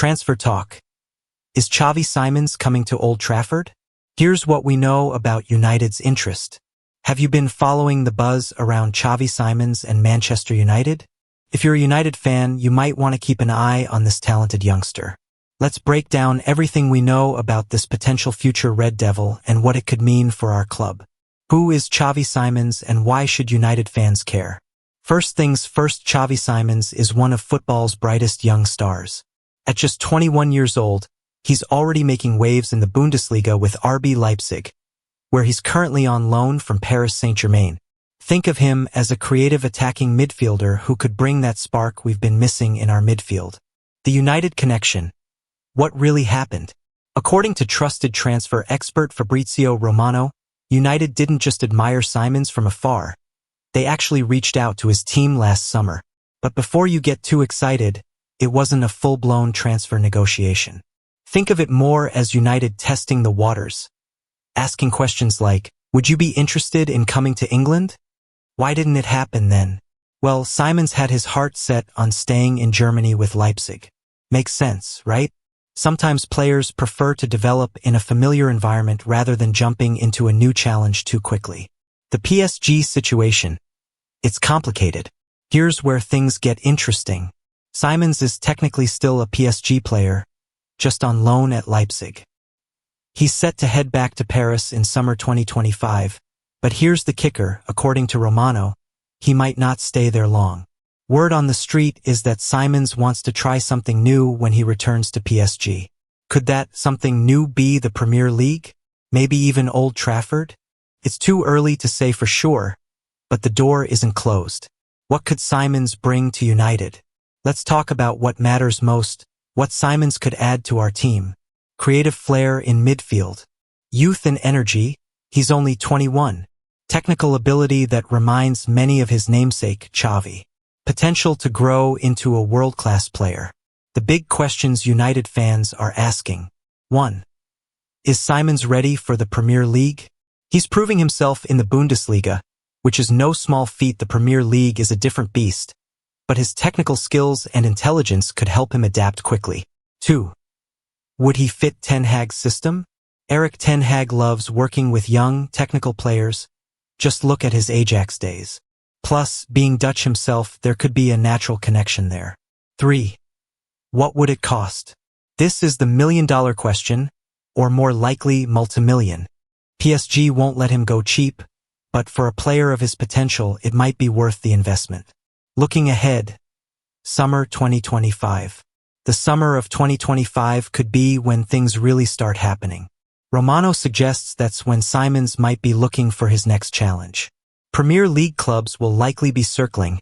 Transfer talk. Is Xavi Simons coming to Old Trafford? Here's what we know about United's interest. Have you been following the buzz around Xavi Simons and Manchester United? If you're a United fan, you might want to keep an eye on this talented youngster. Let's break down everything we know about this potential future Red Devil and what it could mean for our club. Who is Xavi Simons and why should United fans care? First things first, Xavi Simons is one of football's brightest young stars. At just 21 years old, he's already making waves in the Bundesliga with RB Leipzig, where he's currently on loan from Paris Saint-Germain. Think of him as a creative attacking midfielder who could bring that spark we've been missing in our midfield. The United connection. What really happened? According to trusted transfer expert Fabrizio Romano, United didn't just admire Simons from afar. They actually reached out to his team last summer. But before you get too excited, it wasn't a full-blown transfer negotiation. Think of it more as United testing the waters, asking questions like, would you be interested in coming to England? Why didn't it happen then? Well, Simons had his heart set on staying in Germany with Leipzig. Makes sense, right? Sometimes players prefer to develop in a familiar environment rather than jumping into a new challenge too quickly. The PSG situation. It's complicated. Here's where things get interesting. Simons is technically still a PSG player, just on loan at Leipzig. He's set to head back to Paris in summer 2025, but here's the kicker, according to Romano, he might not stay there long. Word on the street is that Simons wants to try something new when he returns to PSG. Could that something new be the Premier League? Maybe even Old Trafford? It's too early to say for sure, but the door isn't closed. What could Simons bring to United? Let's talk about what matters most, what Simons could add to our team. Creative flair in midfield. Youth and energy, he's only 21. Technical ability that reminds many of his namesake, Xavi. Potential to grow into a world-class player. The big questions United fans are asking. 1. Is Simons ready for the Premier League? He's proving himself in the Bundesliga, which is no small feat. The Premier League is a different beast, but his technical skills and intelligence could help him adapt quickly. 2. Would he fit Ten Hag's system? Erik Ten Hag loves working with young, technical players. Just look at his Ajax days. Plus, being Dutch himself, there could be a natural connection there. 3. What would it cost? This is the million-dollar question, or more likely, multi-million. PSG won't let him go cheap, but for a player of his potential, it might be worth the investment. Looking ahead, summer 2025. The summer of 2025 could be when things really start happening. Romano suggests that's when Simons might be looking for his next challenge. Premier League clubs will likely be circling,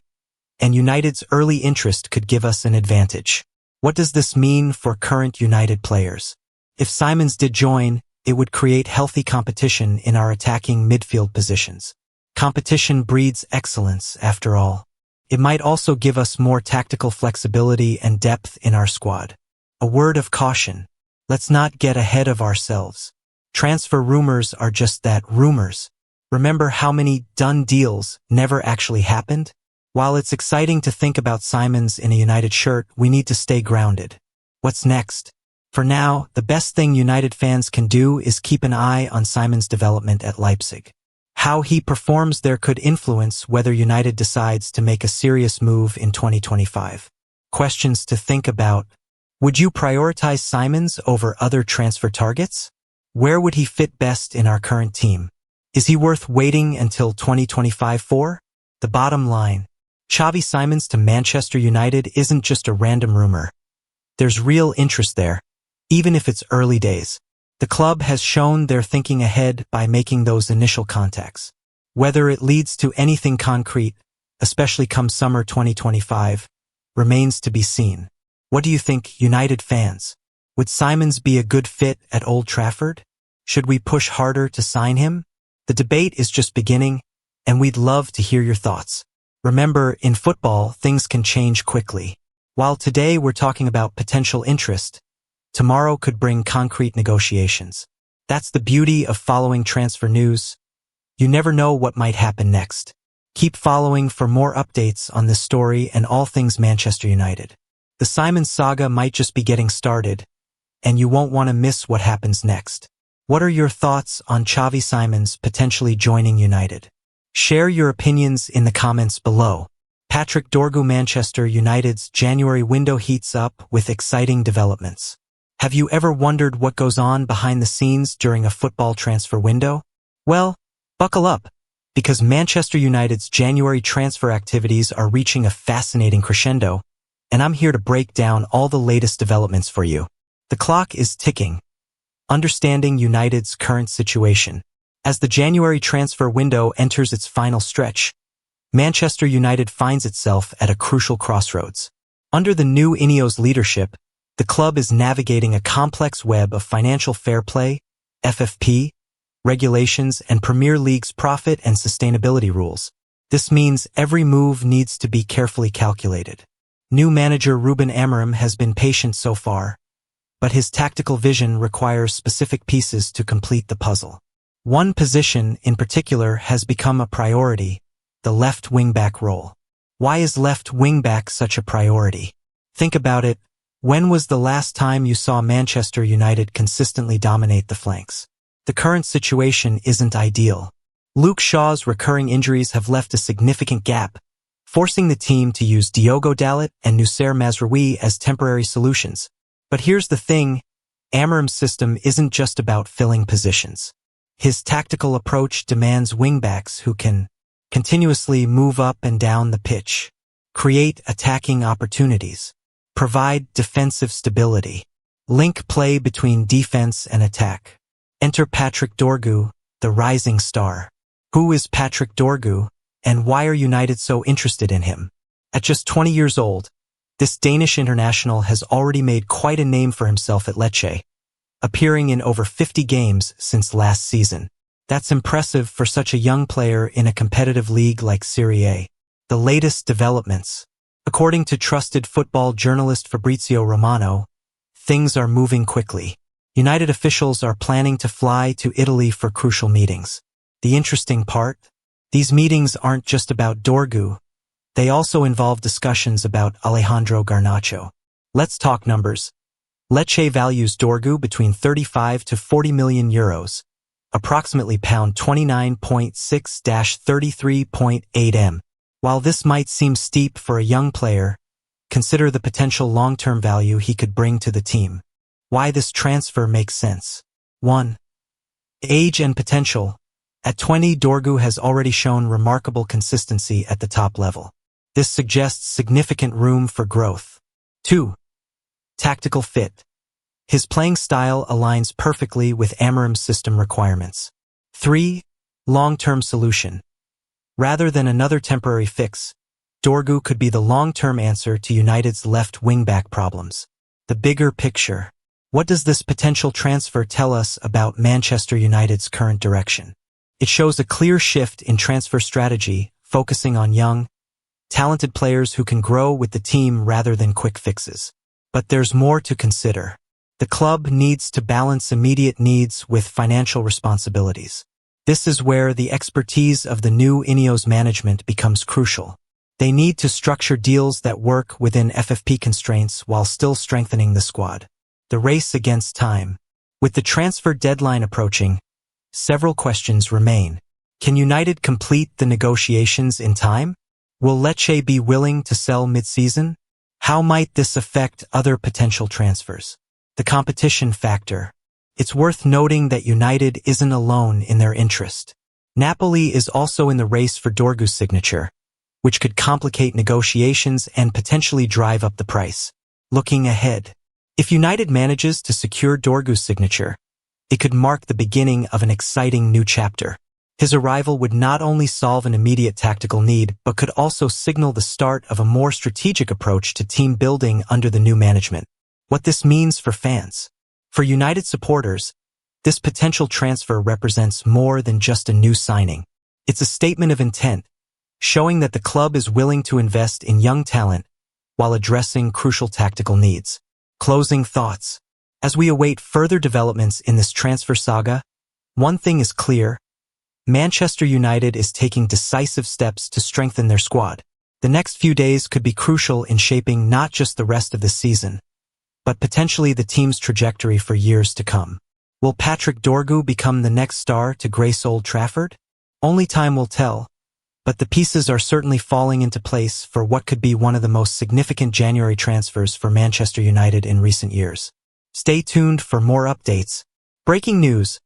and United's early interest could give us an advantage. What does this mean for current United players? If Simons did join, it would create healthy competition in our attacking midfield positions. Competition breeds excellence, after all. It might also give us more tactical flexibility and depth in our squad. A word of caution. Let's not get ahead of ourselves. Transfer rumors are just that, rumors. Remember how many done deals never actually happened? While it's exciting to think about Simons in a United shirt, we need to stay grounded. What's next? For now, the best thing United fans can do is keep an eye on Simons' development at Leipzig. How he performs there could influence whether United decides to make a serious move in 2025. Questions to think about. Would you prioritize Simons over other transfer targets? Where would he fit best in our current team? Is he worth waiting until 2025 for? The bottom line. Xavi Simons to Manchester United isn't just a random rumor. There's real interest there, even if it's early days. The club has shown they're thinking ahead by making those initial contacts. Whether it leads to anything concrete, especially come summer 2025, remains to be seen. What do you think, United fans? Would Simons be a good fit at Old Trafford? Should we push harder to sign him? The debate is just beginning, and we'd love to hear your thoughts. Remember, in football, things can change quickly. While today we're talking about potential interest, tomorrow could bring concrete negotiations. That's the beauty of following transfer news. You never know what might happen next. Keep following for more updates on this story and all things Manchester United. The Simons saga might just be getting started, and you won't want to miss what happens next. What are your thoughts on Xavi Simons potentially joining United? Share your opinions in the comments below. Patrick Dragu. Manchester United's January window heats up with exciting developments. Have you ever wondered what goes on behind the scenes during a football transfer window? Well, buckle up, because Manchester United's January transfer activities are reaching a fascinating crescendo, and I'm here to break down all the latest developments for you. The clock is ticking. Understanding United's current situation. As the January transfer window enters its final stretch, Manchester United finds itself at a crucial crossroads. Under the new Ineos leadership, the club is navigating a complex web of financial fair play, FFP, regulations, and Premier League's profit and sustainability rules. This means every move needs to be carefully calculated. New manager Ruben Amorim has been patient so far, but his tactical vision requires specific pieces to complete the puzzle. One position in particular has become a priority: the left wing-back role. Why is left wing-back such a priority? Think about it. When was the last time you saw Manchester United consistently dominate the flanks? The current situation isn't ideal. Luke Shaw's recurring injuries have left a significant gap, forcing the team to use Diogo Dalot and Noussair Mazraoui as temporary solutions. But here's the thing, Amorim's system isn't just about filling positions. His tactical approach demands wingbacks who can continuously move up and down the pitch, create attacking opportunities, provide defensive stability, link play between defense and attack. Enter Patrick Dragu, the rising star. Who is Patrick Dragu, and why are United so interested in him? At just 20 years old, this Danish international has already made quite a name for himself at Lecce, appearing in over 50 games since last season. That's impressive for such a young player in a competitive league like Serie A. The latest developments. According to trusted football journalist Fabrizio Romano, things are moving quickly. United officials are planning to fly to Italy for crucial meetings. The interesting part? These meetings aren't just about Dragu. They also involve discussions about Alejandro Garnacho. Let's talk numbers. Lecce values Dragu between 35 to 40 million euros. Approximately pound 29.6-33.8 m. While this might seem steep for a young player, consider the potential long-term value he could bring to the team. Why this transfer makes sense. 1. Age and potential. At 20, Dragu has already shown remarkable consistency at the top level. This suggests significant room for growth. 2. Tactical fit. His playing style aligns perfectly with Amorim's system requirements. 3. Long-term solution. Rather than another temporary fix, Dragu could be the long-term answer to United's left wing-back problems. The bigger picture. What does this potential transfer tell us about Manchester United's current direction? It shows a clear shift in transfer strategy, focusing on young, talented players who can grow with the team rather than quick fixes. But there's more to consider. The club needs to balance immediate needs with financial responsibilities. This is where the expertise of the new Ineos management becomes crucial. They need to structure deals that work within FFP constraints while still strengthening the squad. The race against time. With the transfer deadline approaching, several questions remain. Can United complete the negotiations in time? Will Lecce be willing to sell mid-season? How might this affect other potential transfers? The competition factor. It's worth noting that United isn't alone in their interest. Napoli is also in the race for Dragu's signature, which could complicate negotiations and potentially drive up the price. Looking ahead. If United manages to secure Dragu's signature, it could mark the beginning of an exciting new chapter. His arrival would not only solve an immediate tactical need, but could also signal the start of a more strategic approach to team building under the new management. What this means for fans. For United supporters, this potential transfer represents more than just a new signing. It's a statement of intent, showing that the club is willing to invest in young talent while addressing crucial tactical needs. Closing thoughts. As we await further developments in this transfer saga, one thing is clear: Manchester United is taking decisive steps to strengthen their squad. The next few days could be crucial in shaping not just the rest of the season, but potentially the team's trajectory for years to come. Will Patrick Dragu become the next star to grace Old Trafford? Only time will tell, but the pieces are certainly falling into place for what could be one of the most significant January transfers for Manchester United in recent years. Stay tuned for more updates. Breaking news.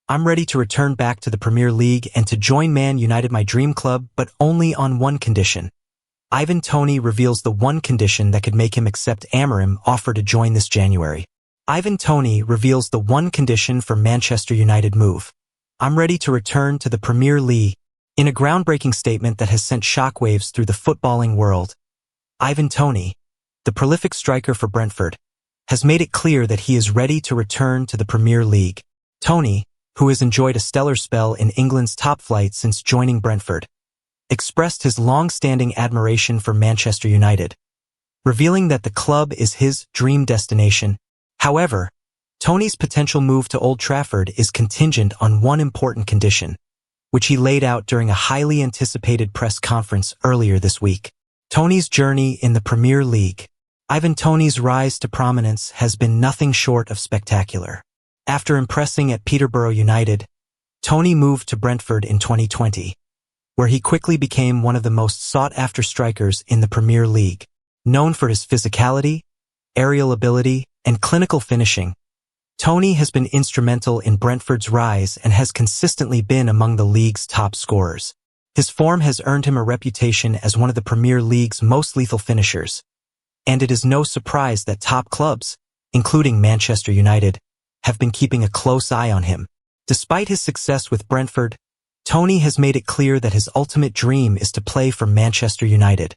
I'm ready to return back to the Premier League and to join Man United, my dream club, but only on one condition. Toney reveals the one condition that could make him accept Amorim offer to join this January. Toney reveals the one condition for Manchester United move. I'm ready to return to the Premier League. In a groundbreaking statement that has sent shockwaves through the footballing world, Toney, the prolific striker for Brentford, has made it clear that he is ready to return to the Premier League. Toney, who has enjoyed a stellar spell in England's top flight since joining Brentford, expressed his long-standing admiration for Manchester United, revealing that the club is his dream destination. However, Toney's potential move to Old Trafford is contingent on one important condition, which he laid out during a highly anticipated press conference earlier this week. Toney's journey in the Premier League. Toney's rise to prominence has been nothing short of spectacular. After impressing at Peterborough United, Toney moved to Brentford in 2020, where he quickly became one of the most sought-after strikers in the Premier League. Known for his physicality, aerial ability, and clinical finishing, Toney has been instrumental in Brentford's rise and has consistently been among the league's top scorers. His form has earned him a reputation as one of the Premier League's most lethal finishers, and it is no surprise that top clubs, including Manchester United, have been keeping a close eye on him. Despite his success with Brentford, Toney has made it clear that his ultimate dream is to play for Manchester United,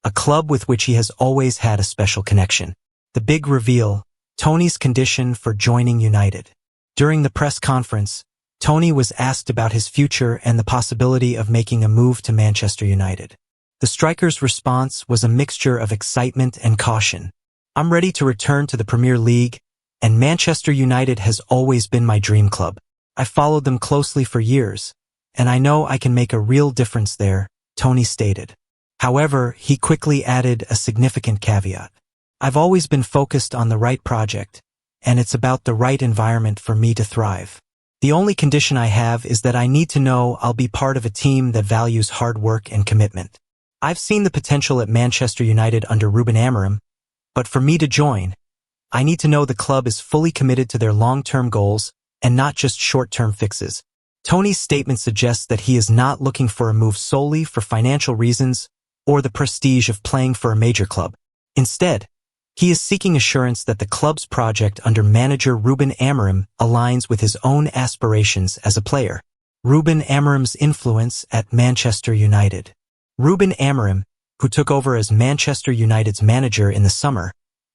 a club with which he has always had a special connection. The big reveal, Toney's condition for joining United. During the press conference, Toney was asked about his future and the possibility of making a move to Manchester United. The striker's response was a mixture of excitement and caution. I'm ready to return to the Premier League, and Manchester United has always been my dream club. I followed them closely for years, and I know I can make a real difference there, Toney stated. However, he quickly added a significant caveat. I've always been focused on the right project, and it's about the right environment for me to thrive. The only condition I have is that I need to know I'll be part of a team that values hard work and commitment. I've seen the potential at Manchester United under Ruben Amorim, but for me to join, I need to know the club is fully committed to their long-term goals and not just short-term fixes. Toney's statement suggests that he is not looking for a move solely for financial reasons or the prestige of playing for a major club. Instead, he is seeking assurance that the club's project under manager Ruben Amorim aligns with his own aspirations as a player. Ruben Amorim's influence at Manchester United. Ruben Amorim, who took over as Manchester United's manager in the summer,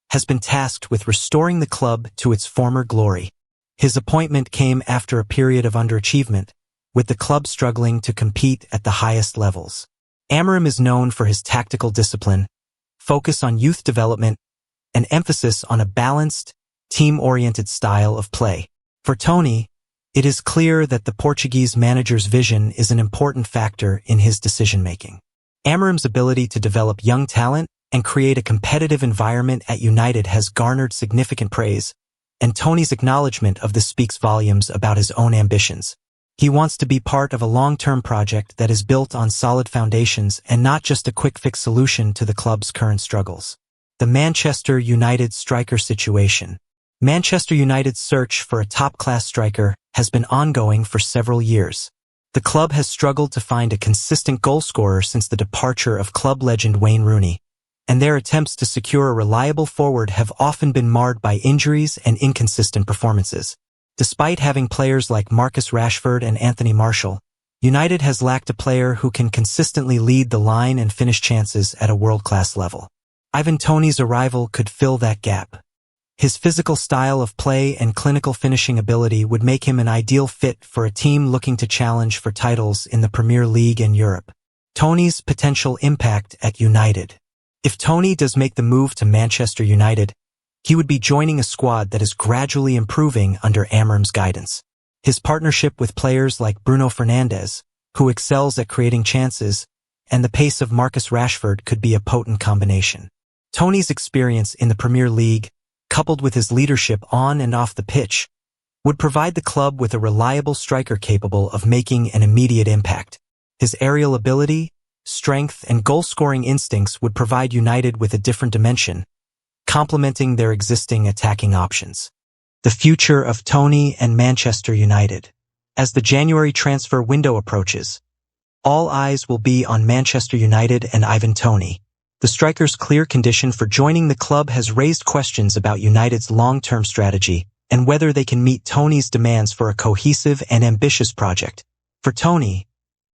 has been tasked with restoring the club to its former glory. His appointment came after a period of underachievement, with the club struggling to compete at the highest levels. Amorim is known for his tactical discipline, focus on youth development, and emphasis on a balanced, team-oriented style of play. For Toney, it is clear that the Portuguese manager's vision is an important factor in his decision-making. Amorim's ability to develop young talent and create a competitive environment at United has garnered significant praise, and Toney's acknowledgement of this speaks volumes about his own ambitions. He wants to be part of a long-term project that is built on solid foundations and not just a quick-fix solution to the club's current struggles. The Manchester United striker situation. Manchester United's search for a top-class striker has been ongoing for several years. The club has struggled to find a consistent goalscorer since the departure of club legend Wayne Rooney, and their attempts to secure a reliable forward have often been marred by injuries and inconsistent performances. Despite having players like Marcus Rashford and Anthony Martial, United has lacked a player who can consistently lead the line and finish chances at a world-class level. Toney's arrival could fill that gap. His physical style of play and clinical finishing ability would make him an ideal fit for a team looking to challenge for titles in the Premier League and Europe. Toney's potential impact at United. If Toney does make the move to Manchester United, he would be joining a squad that is gradually improving under Amorim's guidance. His partnership with players like Bruno Fernandes, who excels at creating chances, and the pace of Marcus Rashford could be a potent combination. Toney's experience in the Premier League, coupled with his leadership on and off the pitch, would provide the club with a reliable striker capable of making an immediate impact. His aerial ability, strength, and goal-scoring instincts would provide United with a different dimension, complementing their existing attacking options. The future of Toney and Manchester United. As the January transfer window approaches, all eyes will be on Manchester United and Ivan Toney. The striker's clear condition for joining the club has raised questions about United's long-term strategy and whether they can meet Toney's demands for a cohesive and ambitious project. For Toney,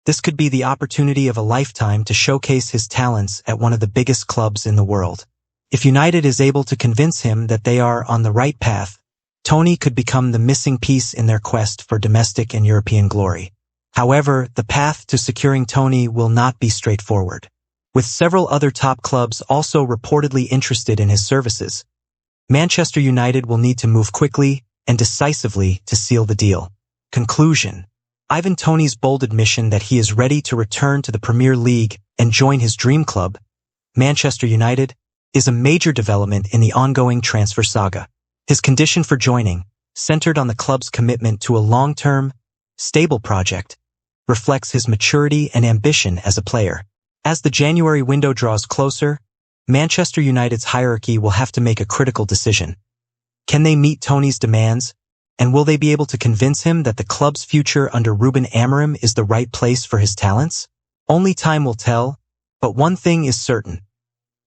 this could be the opportunity of a lifetime to showcase his talents at one of the biggest clubs in the world. If United is able to convince him that they are on the right path, Toney could become the missing piece in their quest for domestic and European glory. However, the path to securing Toney will not be straightforward. With several other top clubs also reportedly interested in his services, Manchester United will need to move quickly and decisively to seal the deal. Conclusion. Ivan Toney's bold admission that he is ready to return to the Premier League and join his dream club, Manchester United, is a major development in the ongoing transfer saga. His condition for joining, centered on the club's commitment to a long-term, stable project, reflects his maturity and ambition as a player. As the January window draws closer, Manchester United's hierarchy will have to make a critical decision. Can they meet Toney's demands, and will they be able to convince him that the club's future under Ruben Amorim is the right place for his talents? Only time will tell, but one thing is certain.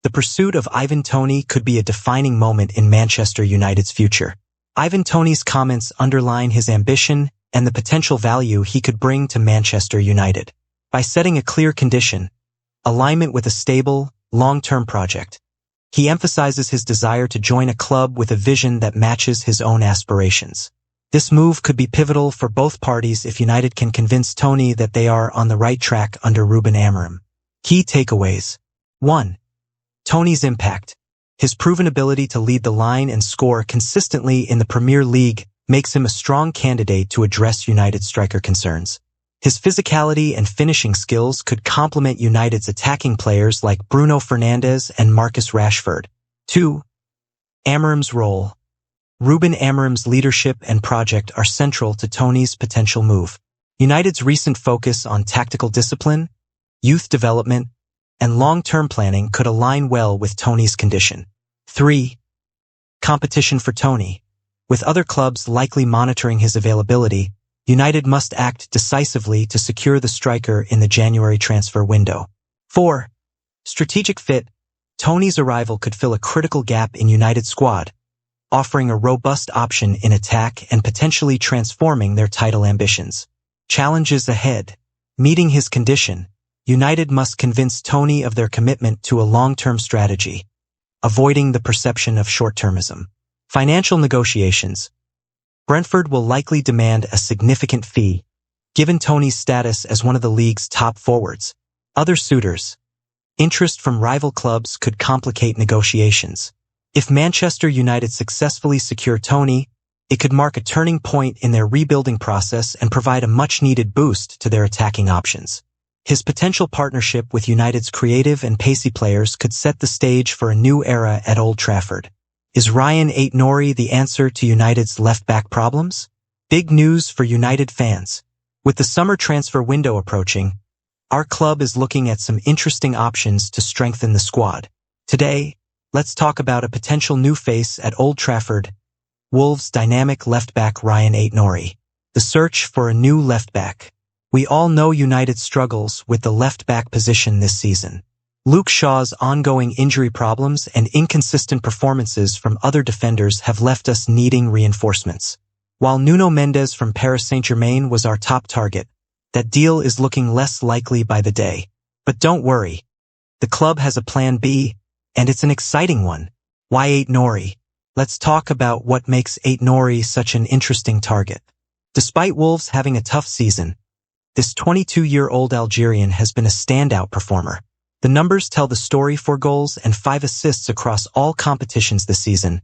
The pursuit of Ivan Toney could be a defining moment in Manchester United's future. Ivan Toney's comments underline his ambition and the potential value he could bring to Manchester United. By setting a clear condition, alignment with a stable, long-term project, he emphasizes his desire to join a club with a vision that matches his own aspirations. This move could be pivotal for both parties if United can convince Toney that they are on the right track under Ruben Amorim. Key takeaways. 1. Toney's impact. His proven ability to lead the line and score consistently in the Premier League makes him a strong candidate to address United's striker concerns. His physicality and finishing skills could complement United's attacking players like Bruno Fernandes and Marcus Rashford. 2. Amorim's role. Ruben Amorim's leadership and project are central to Toney's potential move. United's recent focus on tactical discipline, youth development, and long-term planning could align well with Toney's condition. 3. Competition for Toney. With other clubs likely monitoring his availability, United must act decisively to secure the striker in the January transfer window. 4. Strategic fit. Toney's arrival could fill a critical gap in United's squad, offering a robust option in attack and potentially transforming their title ambitions. Challenges ahead. Meeting his condition, United must convince Toney of their commitment to a long-term strategy, avoiding the perception of short-termism. Financial negotiations. Brentford will likely demand a significant fee, given Toney's status as one of the league's top forwards. Other suitors. Interest from rival clubs could complicate negotiations. If Manchester United successfully secure Toney, it could mark a turning point in their rebuilding process and provide a much-needed boost to their attacking options. His potential partnership with United's creative and pacey players could set the stage for a new era at Old Trafford. Is Ryan Toney the answer to United's left-back problems? Big news for United fans. With the summer transfer window approaching, our club is looking at some interesting options to strengthen the squad. Today, let's talk about a potential new face at Old Trafford, Wolves' dynamic left-back Ryan Toney. The search for a new left-back. We all know United struggles with the left-back position this season. Luke Shaw's ongoing injury problems and inconsistent performances from other defenders have left us needing reinforcements. While Nuno Mendes from Paris Saint-Germain was our top target, that deal is looking less likely by the day. But don't worry. The club has a plan B, and it's an exciting one. Why Toney? Let's talk about what makes Toney such an interesting target. Despite Wolves having a tough season, this 22-year-old Algerian has been a standout performer. The numbers tell the story: 4 goals and 5 assists across all competitions this season,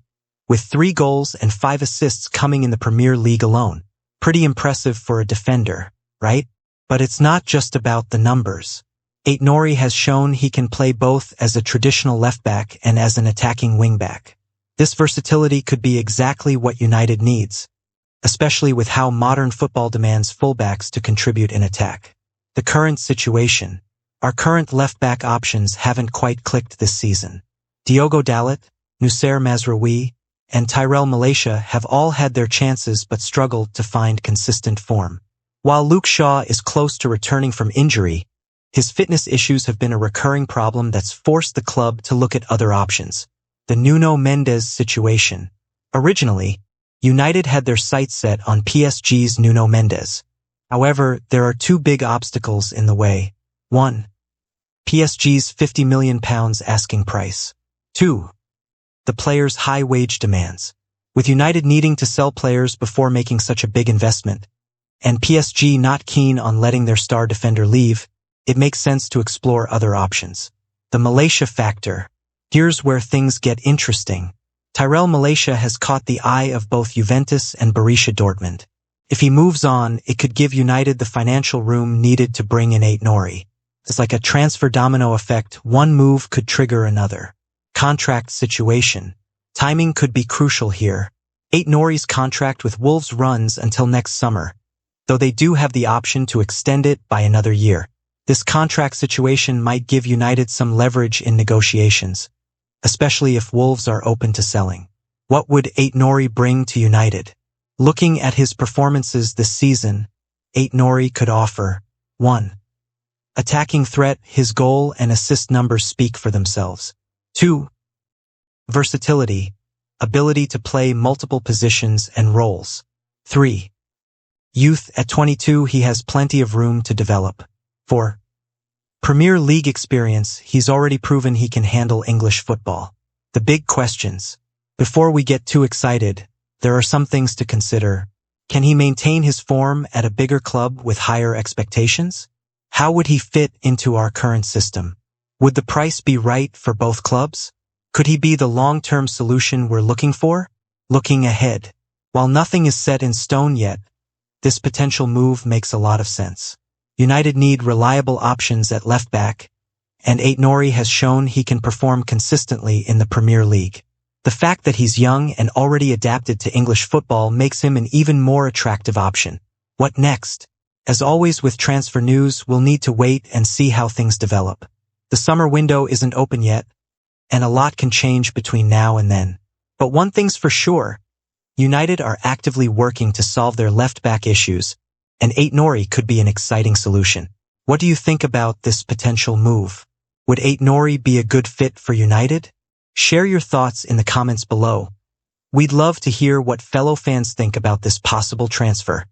with 3 goals and 5 assists coming in the Premier League alone. Pretty impressive for a defender, right? But it's not just about the numbers. Toney has shown he can play both as a traditional left-back and as an attacking wing-back. This versatility could be exactly what United needs, especially with how modern football demands fullbacks to contribute in attack. The current situation. Our current left-back options haven't quite clicked this season. Diogo Dalot, Noussair Mazraoui, and Tyrell Malacia have all had their chances but struggled to find consistent form. While Luke Shaw is close to returning from injury, his fitness issues have been a recurring problem that's forced the club to look at other options. The Nuno Mendes situation. Originally, United had their sights set on PSG's Nuno Mendes. However, there are two big obstacles in the way. 1. PSG's £50 million asking price. 2. The player's high wage demands. With United needing to sell players before making such a big investment, and PSG not keen on letting their star defender leave, it makes sense to explore other options. The Malacia factor. Here's where things get interesting. Tyrell Malacia has caught the eye of both Juventus and Borussia Dortmund. If he moves on, it could give United the financial room needed to bring in Toney. It's like a transfer domino effect. One move could trigger another. Contract situation. Timing could be crucial here. Toney's contract with Wolves runs until next summer, though they do have the option to extend it by another year. This contract situation might give United some leverage in negotiations, especially if Wolves are open to selling. What would Toney bring to United? Looking at his performances this season, Toney could offer 1. Attacking threat. His goal and assist numbers speak for themselves. 2. Versatility. Ability to play multiple positions and roles. 3. Youth. At 22, he has plenty of room to develop. 4. Premier League experience. He's already proven he can handle English football. The big questions. Before we get too excited, there are some things to consider. Can he maintain his form at a bigger club with higher expectations? How would he fit into our current system? Would the price be right for both clubs? Could he be the long-term solution we're looking for? Looking ahead. While nothing is set in stone yet, this potential move makes a lot of sense. United need reliable options at left-back, and Toney has shown he can perform consistently in the Premier League. The fact that he's young and already adapted to English football makes him an even more attractive option. What next? As always with transfer news, we'll need to wait and see how things develop. The summer window isn't open yet, and a lot can change between now and then. But one thing's for sure, United are actively working to solve their left-back issues, and Toney could be an exciting solution. What do you think about this potential move? Would Toney be a good fit for United? Share your thoughts in the comments below. We'd love to hear what fellow fans think about this possible transfer.